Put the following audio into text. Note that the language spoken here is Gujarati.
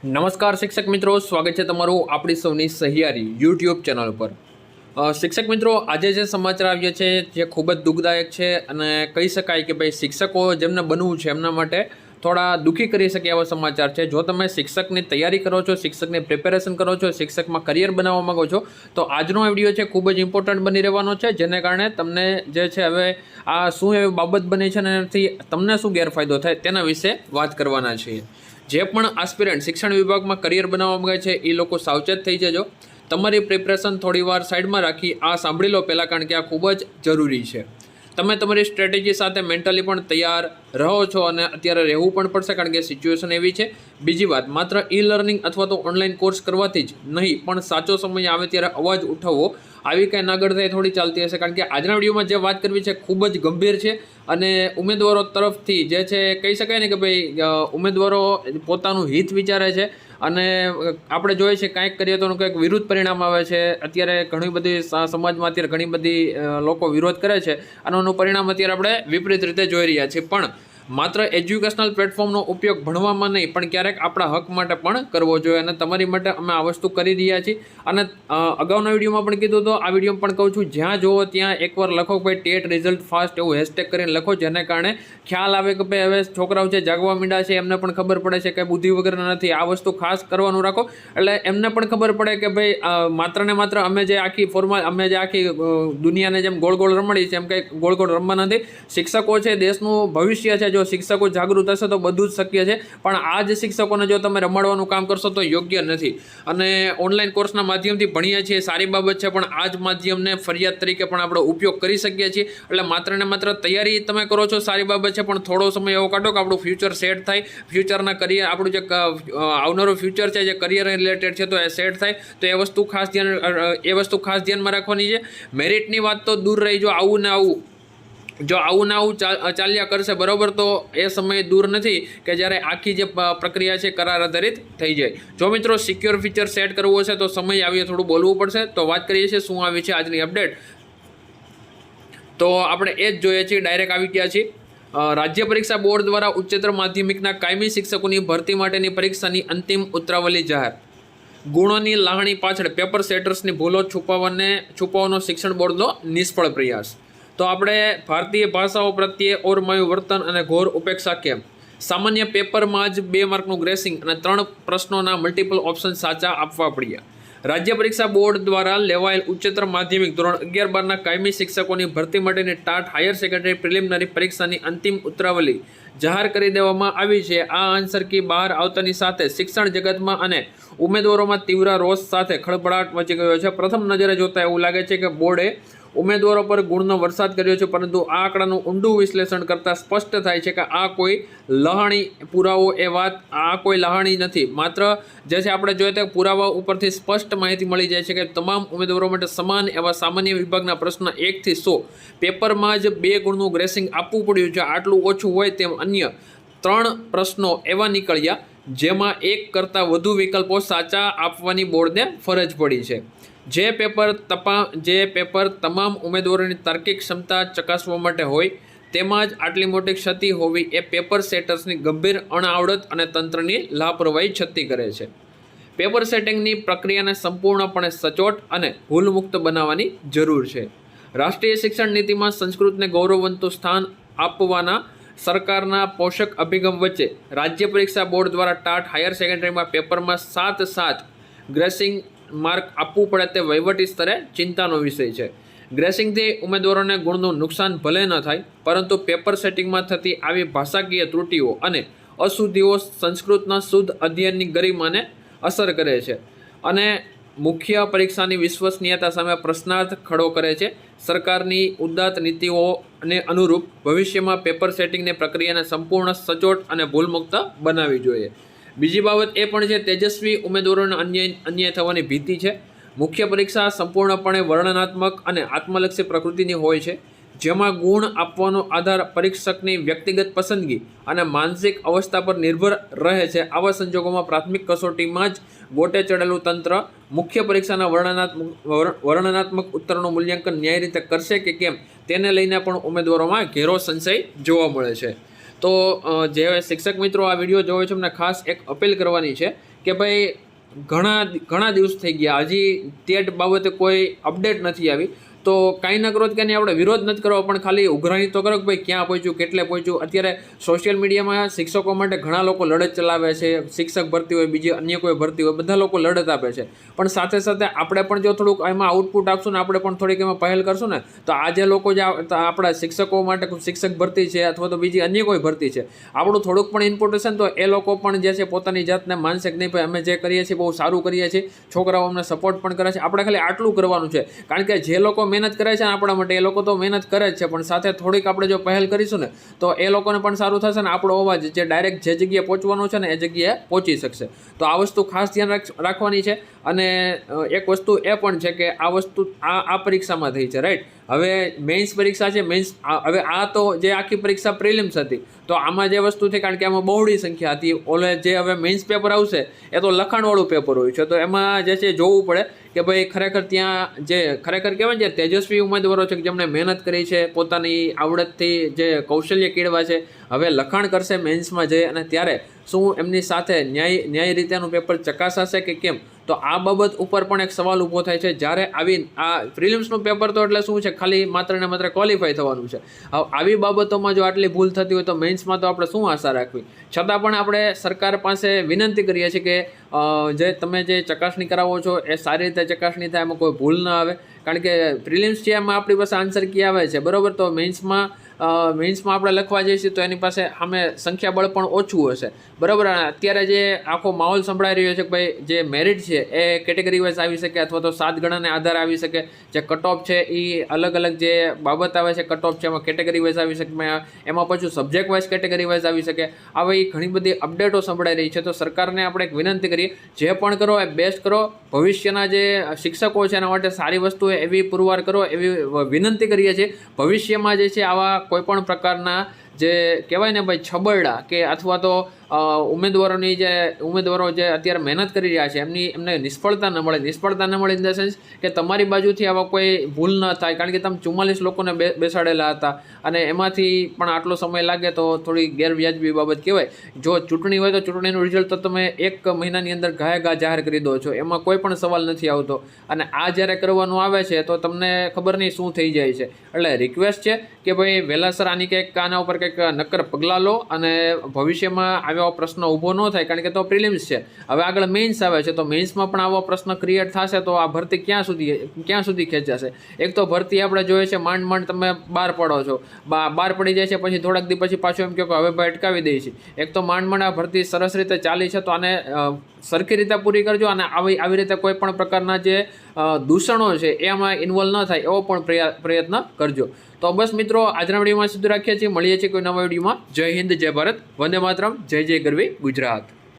નમસ્કાર શિક્ષક મિત્રો, સ્વાગત છે તમારું આપણી સૌની સહિયારી યુટ્યુબ ચેનલ પર। શિક્ષક મિત્રો, આજે જે સમાચાર આવ્યા છે જે ખૂબ જ દુઃખદાયક છે અને કહી શકાય કે ભાઈ શિક્ષકો જેમને બનવું છે એમના માટે થોડા દુઃખી કરી શકે એવા સમાચાર છે। જો તમે શિક્ષકની તૈયારી કરો છો, શિક્ષકની પ્રિપેરેશન કરો છો, શિક્ષકમાં કરિયર બનાવવા માંગો છો તો આજનો વિડીયો છે ખૂબ જ ઇમ્પોર્ટન્ટ બની રહેવાનો છે, જેને કારણે તમને જે છે હવે આ શું એવી બાબત બની છે અને એનાથી તમને શું ગેરફાયદો થાય તેના વિશે વાત કરવાના છીએ। જે પણ આસ્પિરન્ટ શિક્ષણ વિભાગમાં કરિયર બનાવવા માંગે છે એ લોકો સાવચેત થઈ જજો। તમારી પ્રિપરેશન થોડીવાર સાઈડમાં રાખી આ સાંભળી લો પહેલાં, કારણ કે આ ખૂબ જ જરૂરી છે। તમે તમારી સ્ટ્રેટેજી સાથે મેન્ટલી પણ તૈયાર રહો છો અને અત્યારે રહેવું પણ પડશે, કારણ કે સિચ્યુએશન એવી છે। બીજી વાત, માત્ર ઈ લર્નિંગ અથવા તો ઓનલાઈન કોર્સ કરવાથી જ નહીં, પણ સાચો સમય આવે ત્યારે અવાજ ઉઠાવવો, આવી કાંઈ નાગડતાઈ થોડી ચાલતી હશે, કારણ કે આજના વિડીયોમાં જે વાત કરવી છે ખૂબ જ ગંભીર છે અને ઉમેદવારો તરફથી જે છે કહી શકાય ને કે ભાઈ ઉમેદવારો પોતાનું હિત વિચારે છે અને આપણે જોઈએ છીએ કાંઈક કરીએ તો કંઈક વિરુદ્ધ પરિણામ આવે છે। અત્યારે ઘણી બધી સમાજમાં અત્યારે ઘણી બધી લોકો વિરોધ કરે છે અને એનું પરિણામ અત્યારે આપણે વિપરીત રીતે જોઈ રહ્યા છીએ। પણ માત્ર એજ્યુકેશનલ પ્લેટફોર્મનો ઉપયોગ ભણવામાં નહીં પણ ક્યારેક આપણા હક માટે પણ કરવો જોઈએ અને તમારી માટે અમે આ વસ્તુ કરી રહ્યા છીએ। અને અગાઉના વિડીયોમાં પણ કીધું તો આ વિડીયોમાં પણ કહું છું, જ્યાં જુઓ ત્યાં એકવાર લખો ભાઈ ટેટ રિઝલ્ટ ફાસ્ટ એવું હેશટેગ કરીને લખો, જેને કારણે ખ્યાલ આવે કે ભાઈ હવે છોકરાઓ છે જાગવા માંડ્યા છે, એમને પણ ખબર પડે છે કે બુદ્ધિ વગરના નથી। આ વસ્તુ ખાસ કરવાનું રાખો, એટલે એમને પણ ખબર પડે કે ભાઈ માત્ર ને માત્ર અમે જે આખી દુનિયાને જેમ ગોળ ગોળ રમાડી છે એમ કંઈ ગોળ ગોળ રમવા નથી। શિક્ષકો છે દેશનું ભવિષ્ય છે, જો શિક્ષકો જાગૃત હશે તો બધું જ શક્ય છે, પણ આ જ શિક્ષકોને જો તમે રમાડવાનું કામ કરશો તો યોગ્ય નથી। અને ઓનલાઈન કોર્સના માધ્યમથી ભણીએ છીએ, સારી બાબત છે, પણ આ જ માધ્યમને ફરિયાદ તરીકે પણ આપણે ઉપયોગ કરી શકીએ છીએ। એટલે માત્ર ને માત્ર તૈયારી તમે કરો છો સારી બાબત છે, પણ થોડો સમય એવો કાઢો કે આપણું ફ્યુચર સેટ થાય, ફ્યુચરના કરિયર આપણું જે આવનારું ફ્યુચર છે જે કરિયર રિલેટેડ છે તો એ સેટ થાય, તો એ વસ્તુ ખાસ ધ્યાનમાં રાખવાની છે। મેરિટની વાત તો દૂર રહી, જો આવું ને આવું ચાલ્યા કરશે બરાબર, તો એ સમય દૂર નથી કે જ્યારે આખી જે પ્રક્રિયા છે કરાર આધારિત થઈ જાય। જો મિત્રો સિક્યોર ફીચર સેટ કરવો છે તો સમય આવીએ થોડું બોલવું પડશે। તો વાત કરીએ છીએ શું આવી છે આજની અપડેટ, તો આપણે એ જ જોઈએ છીએ, ડાયરેક્ટ આવી ગયા છીએ। રાજ્ય પરીક્ષા બોર્ડ દ્વારા ઉચ્ચતર માધ્યમિકના કાયમી શિક્ષકોની ભરતી માટેની પરીક્ષાની અંતિમ ઉત્તરાવલી જાહેર। ગુણોની લાગણી પાછળ પેપર સેટર્સની ભૂલો છુપાવવાનો શિક્ષણ બોર્ડનો નિષ્ફળ પ્રયાસ। તો આપણે ભારતીય ભાષાઓ પ્રત્યે ઓરમાયું વર્તન અને ઘોર ઉપેક્ષા કેમ? સામાન્ય પેપરમાં જ 2 માર્કનું ગ્રેસિંગ અને 3 પ્રશ્નોના મલ્ટિપલ ઓપ્શન સાચા આપવા પડ્યા। રાજ્ય પરીક્ષા બોર્ડ દ્વારા લેવાયેલ ઉચ્ચતર માધ્યમિક ધોરણ 11-12ના કાયમી શિક્ષકોની ભરતી માટેની ટાટ હાયર સેકન્ડરી પ્રિલિમિનરી પરીક્ષાની અંતિમ ઉત્તરાવલી જાહેર કરી દેવામાં આવી છે। આ આન્સર કી બહાર આવતાની સાથે શિક્ષણ જગતમાં અને ઉમેદવારોમાં તીવ્ર રોષ સાથે ખળભળાટ મચી ગયો છે। પ્રથમ નજરે જોતા એવું લાગે છે કે બોર્ડે ઉમેદવારો પર ગુણનો વરસાદ કર્યો છે, પરંતુ આ આંકડાનું ઊંડું વિશ્લેષણ કરતાં સ્પષ્ટ થાય છે કે આ કોઈ લહાણી નથી। માત્ર જે છે આપણે જોઈએ તો પુરાવા ઉપરથી સ્પષ્ટ માહિતી મળી જાય છે કે તમામ ઉમેદવારો માટે સમાન એવા સામાન્ય વિભાગના પ્રશ્ન 1 થી 100 પેપરમાં જ 2 ગુણનું ગ્રેસિંગ આપવું પડ્યું છે। આટલું ઓછું હોય તેમ અન્ય 3 પ્રશ્નો એવા નીકળ્યા જેમાં 1 કરતાં વધુ વિકલ્પો સાચા આપવાની બોર્ડને ફરજ પડી છે। જે પેપર તમામ ઉમેદવારોની તાર્કિક ક્ષમતા ચકાસવા માટે હોય તેમાં જ આટલી મોટી ક્ષતિ હોવી એ પેપર સેટર્સની ગંભીર અણઆવડત અને તંત્રની લાપરવાહી છતી કરે છે। પેપર સેટિંગની પ્રક્રિયાને સંપૂર્ણપણે સચોટ અને ભૂલમુક્ત બનાવવાની જરૂર છે। રાષ્ટ્રીય શિક્ષણ નીતિમાં સંસ્કૃતને ગૌરવવંતું સ્થાન આપવાના સરકારના પોષક અભિગમ વચ્ચે રાજ્ય પરીક્ષા બોર્ડ દ્વારા ટાટ હાયર સેકન્ડરીમાં પેપરમાં 7 ગ્રેસિંગ માર્ક આપવું પડે તે વહીવટી સ્તરે ચિંતાનો વિષય છે। ગ્રેસિંગથી ઉમેદવારોને ગુણનું નુકસાન ભલે ન થાય, પરંતુ પેપર સેટિંગમાં થતી આવી ભાષાકીય ત્રુટીઓ અને અશુદ્ધિઓ સંસ્કૃતના શુદ્ધ અધ્યયનની ગરિમાને અસર કરે છે અને મુખ્ય પરીક્ષાની વિશ્વસનીયતા સામે પ્રશ્નાર્થ ખડો કરે છે। સરકારની ઉદાત્ત નીતિઓને અનુરૂપ ભવિષ્યમાં પેપર સેટિંગની પ્રક્રિયાને સંપૂર્ણ સચોટ અને ભૂલમુક્ત બનાવવી જોઈએ। બીજી બાબત એ પણ છે, તેજસ્વી ઉમેદવારોને અન્યાય થવાની ભીતિ છે। મુખ્ય પરીક્ષા સંપૂર્ણપણે વર્ણનાત્મક અને આત્મલક્ષી પ્રકૃતિની હોય છે, જેમાં ગુણ આપવાનો આધાર પરીક્ષકની વ્યક્તિગત પસંદગી અને માનસિક અવસ્થા પર નિર્ભર રહે છે। આવા સંજોગોમાં પ્રાથમિક કસોટીમાં જ ગોટે ચડેલું તંત્ર મુખ્ય પરીક્ષાના વર્ણનાત્મક ઉત્તરનું મૂલ્યાંકન ન્યાય રીતે કરશે કે કેમ તેને લઈને પણ ઉમેદવારોમાં ઘેરો સંશય જોવા મળે છે। તો જે શિક્ષક મિત્રો આ વિડીયો જોવે છે એમને ખાસ એક અપીલ કરવાની છે કે ભાઈ ઘણા દિવસ થઈ ગયા, હજી ટેટ બાબતે કોઈ અપડેટ નથી આવી, તો કાંઈ ન કરો કે નહીં, આપણે વિરોધ નથી કરવો, પણ ખાલી ઉઘરાણી તો કરો કે ભાઈ ક્યાં પહોંચ્યું, કેટલે પહોંચ્યું. અત્યારે સોશિયલ મીડિયામાં શિક્ષકો માટે ઘણા લોકો લડત ચલાવે છે, શિક્ષક ભરતી હોય, બીજી અન્ય કોઈ ભરતી હોય, બધા લોકો લડત આપે છે. પણ સાથે સાથે આપણે પણ જો થોડુંક એમાં આઉટપુટ આપશું ને, આપણે પણ થોડીક એમાં પહેલ કરશું ને, તો આ જે લોકો જે આપણા શિક્ષકો માટે શિક્ષક ભરતી છે અથવા તો બીજી અન્ય કોઈ ભરતી છે, આપણું થોડુંક પણ ઇનપુટ હશે ને, તો એ લોકો પણ જે છે પોતાની જાતને માનશે કે નહીં ભાઈ અમે જે કરીએ છીએ બહુ સારું કરીએ છીએ, છોકરાઓ અમને સપોર્ટ પણ કરે છે. આપણે ખાલી આટલું કરવાનું છે, કારણ કે જે લોકો મહેનત કરે છે આપણા માટે, એ લોકો તો મહેનત કરે જ છે, પણ સાથે થોડીક આપણે જો પહેલ કરીશું ને, તો એ લોકોને પણ સારું થશે ને આપણો અવાજ જે ડાયરેક્ટ જે જગ્યાએ પહોંચવાનો છે ને એ જગ્યાએ પહોંચી શકશે. તો આ વસ્તુ ખાસ ધ્યાન રાખવાની છે. અને એક વસ્તુ એ પણ છે કે આ વસ્તુ આ પરીક્ષામાં થઈ છે, રાઈટ. હવે મેઇન્સ પરીક્ષા છે, હવે આ તો જે આખી પરીક્ષા પ્રિલિમ્સ હતી, તો આમાં જે વસ્તુ થઈ, કારણ કે આમાં બહોળી સંખ્યા હતી, ઓલે જે હવે મેઇન્સ પેપર આવશે એ તો લખાણવાળું પેપર હોય છે, તો એમાં જે છે જોવું પડે કે ભાઈ ખરેખર ત્યાં જે ખરેખર કહેવાય જે તેજસ્વી ઉમેદવારો છે કે જેમણે મહેનત કરી છે, પોતાની આવડતથી જે કૌશલ્ય કેળવા છે, હવે લખાણ કરશે મેન્સમાં જઈ, અને ત્યારે શું એમની સાથે ન્યાય રીતેનું પેપર ચકાસાશે કે કેમ, તો આ બાબત ઉપર પણ એક સવાલ ઊભો થાય છે. જ્યારે આ પ્રિલિમ્સનું પેપર તો એટલે શું છે, ખાલી માત્ર ને માત્ર ક્વોલિફાય થવાનું છે. હવે આવી બાબતોમાં જો આટલી ભૂલ થતી હોય તો મેન્સમાં તો આપણે શું આશા રાખવી. છતાં પણ આપણે સરકાર પાસે વિનંતી કરીએ છીએ કે જે તમે જે ચકાસણી કરાવો છો એ સારી રીતે ચકાસણી થાય, એમાં કોઈ ભૂલ ના આવે. કારણ કે પ્રિલિમ્સ છે એમાં આપણી પાસે આન્સર કી આવે છે, બરાબર, તો મેન્સમાં આપણે લખવા જઈએ છીએ તો એની પાસે સામે સંખ્યાબળ પણ ઓછું હશે, બરાબર. અત્યારે જે આખો માહોલ સંભળાઈ રહ્યો છે કે ભાઈ જે મેરિટ છે એ કેટેગરી વાઇઝ આવી શકે, અથવા તો 7 ગણાને આધારે આવી શકે, જે કટ ઓફ છે એ અલગ અલગ જે બાબત આવે છે કટ ઓફ છે એમાં કેટેગરી વાઇઝ આવી શકે, એમાં પછી સબ્જેક્ટ વાઇઝ કેટેગરી વાઇઝ આવી શકે. આવી ઘણી બધી અપડેટો સંભળાઈ રહી છે. તો સરકારને આપણે એક વિનંતી કરીએ, જે પણ કરો એ બેસ્ટ કરો, ભવિષ્યના જે શિક્ષકો છે એના માટે સારી વસ્તુ એવી પુરવાર કરો, એવી વિનંતી કરીએ છીએ. ભવિષ્યમાં જે છે આવા કોઈપણ પ્રકારના જે કહેવાય ને ભાઈ છબરડા કે અથવા તો ઉમેદવારો જે અત્યારે મહેનત કરી રહ્યા છે એમને નિષ્ફળતા ન મળે ઇન ધ સેન્સ કે તમારી બાજુથી આવા કોઈ ભૂલ ન થાય, કારણ કે તમે 44 લોકોને બેસાડેલા હતા અને એમાંથી પણ આટલો સમય લાગે તો થોડી ગેરવ્યાજબી બાબત કહેવાય. જો ચૂંટણી હોય તો ચૂંટણીનું રિઝલ્ટ તો તમે 1 મહિનાની અંદર ઘા જાહેર કરી દો છો, એમાં કોઈ પણ સવાલ નથી આવતો. અને આ જ્યારે કરવાનું આવે છે તો તમને ખબર નહીં શું થઈ જાય છે. એટલે રિક્વેસ્ટ છે કે ભાઈ વહેલાસર આના ઉપર કંઈક નક્કર પગલાં લો, અને ભવિષ્યમાં આવો પ્રશ્ન ઊભો ન થાય. કારણ કે તો પ્રિલિમ્સ છે, હવે આગળ મેઇન્સ આવે છે, તો મેઇન્સમાં પણ આવો પ્રશ્ન ક્રિએટ થશે તો આ ભરતી ક્યાં સુધી ખેંચાશે. એક તો ભરતી આપણે જોઈએ છે માંડ તમે બહાર પડો છો, બહાર પડી જાય છે, પછી થોડાક દી પછી પાછું એમ કહો કે હવે ભાઈ અટકાવી દઈએ છીએ. એક તો માંડ આ ભરતી સરસ રીતે ચાલી છે, તો આને સરખી રીતે પૂરી કરજો. અને આવી રીતે કોઈ પણ પ્રકારના જે દૂષણો છે એમાં ઇન્વોલ્વ ન થાય એવો પણ પ્રયત્ન કરજો. તો બસ મિત્રો, આજના વિડીયોમાં સુધી રાખીએ છીએ. મળીએ છીએ કોઈ નવા વિડીયોમાં. જય હિન્દ, જય ભારત, વંદે માતરમ, જય જય ગરવી ગુજરાત.